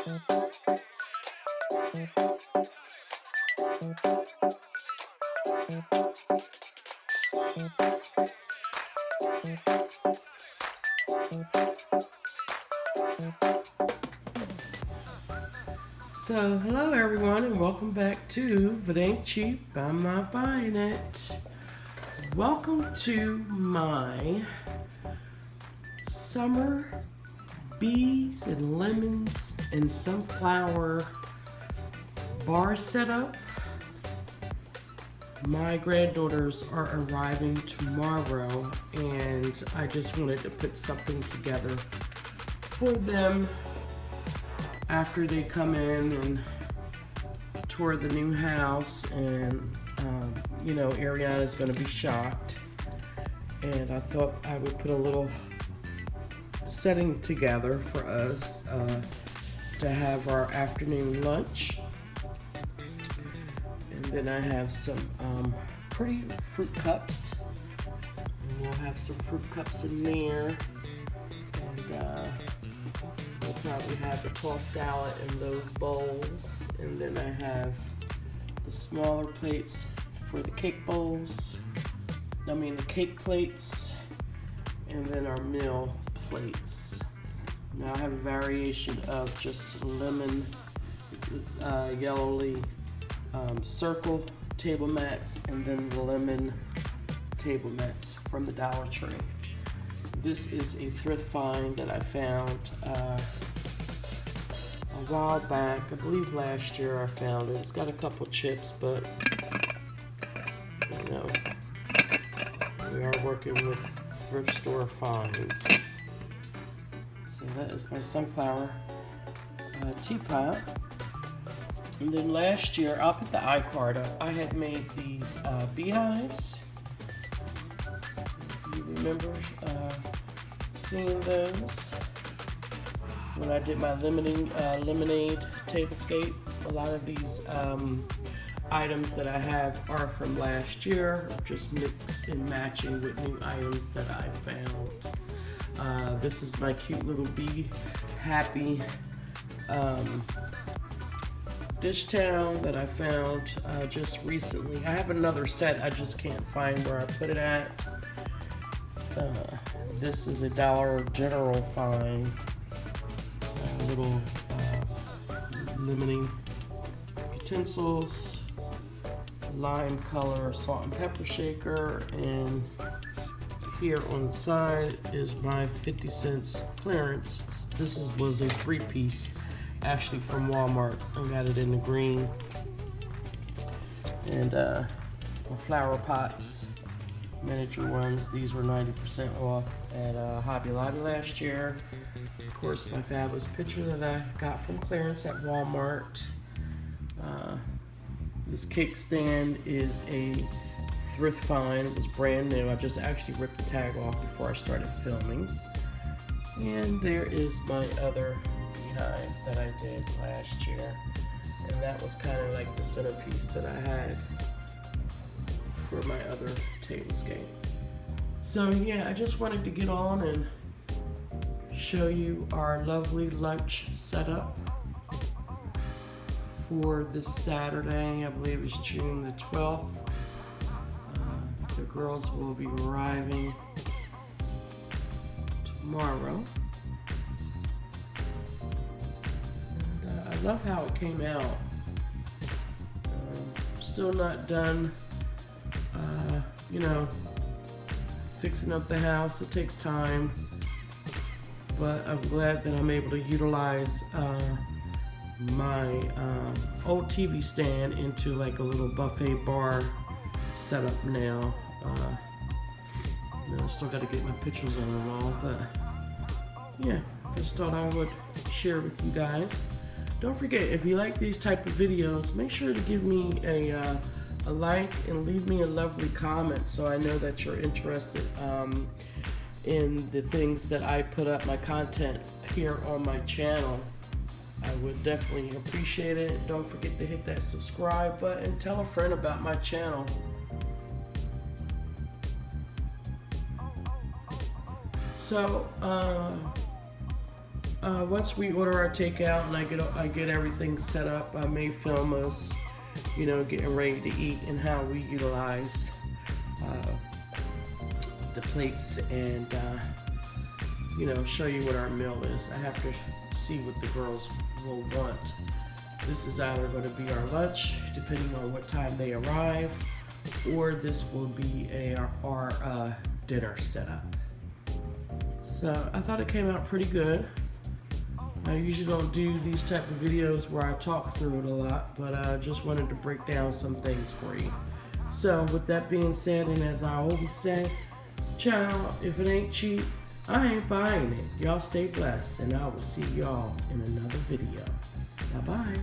So, hello everyone, and welcome back to If It Ain't Cheap, I'm Not Buying It. Welcome to my summer bees and lemons and sunflower bar setup. My granddaughters are arriving tomorrow, and I just wanted to put something together for them after they come in and tour the new house. And Ariana's going to be shocked, and I thought I would put a little setting together for us to have our afternoon lunch. And then I have some pretty fruit cups, and we'll have some fruit cups in there, and we'll probably have a tossed salad in those bowls. And then I have the smaller plates for the cake bowls. The cake plates, and then our meal plates. Now I have a variation of just lemon, yellowly circle table mats, and then the lemon table mats from the Dollar Tree. This is a thrift find that I found a while back. I believe last year I found it. It's got a couple chips, but we are working with thrift store finds. So that is my sunflower teapot. And then last year, I'll put the iCard up, I had made these beehives. You remember seeing those when I did my lemonade tablescape? A lot of these items that I have are from last year, just mix and matching with new items that I found. This is my cute little bee happy dish towel that I found just recently. I have another set, I just can't find where I put it at. This is a Dollar General find. Little lemoning utensils, lime color salt and pepper shaker, and here on the side is my 50 cents clearance. This was a 3-piece, actually from Walmart. I got it in the green. And flower pots, miniature ones. These were 90% off at Hobby Lobby last year. Of course, my fabulous picture that I got from clearance at Walmart. This cake stand is a thrift find. It was brand new. I just actually ripped the tag off before I started filming. And there is my other beehive that I did last year. And that was kind of like the centerpiece that I had for my other tablescape. So yeah, I just wanted to get on and show you our lovely lunch setup for this Saturday. I believe it's June the 12th. The girls will be arriving tomorrow. And I love how it came out. Still not done, fixing up the house. It takes time, but I'm glad that I'm able to utilize my old TV stand into like a little buffet bar setup now. I still got to get my pictures on the wall, but yeah, just thought I would share with you guys. Don't forget, if you like these type of videos, make sure to give me a like and leave me a lovely comment so I know that you're interested in the things that I put up, my content here on my channel. I would definitely appreciate it. Don't forget to hit that subscribe button. Tell a friend about my channel. So once we order our takeout and I get everything set up, I may film us, you know, getting ready to eat and how we utilize the plates and you know, show you what our meal is. I have to see what the girls will want. This is either going to be our lunch, depending on what time they arrive, or this will be our dinner setup. So I thought it came out pretty good. I usually don't do these type of videos where I talk through it a lot, but I just wanted to break down some things for you. So with that being said, and as I always say, child, if it ain't cheap, I ain't buying it. Y'all stay blessed, and I will see y'all in another video. Bye-bye.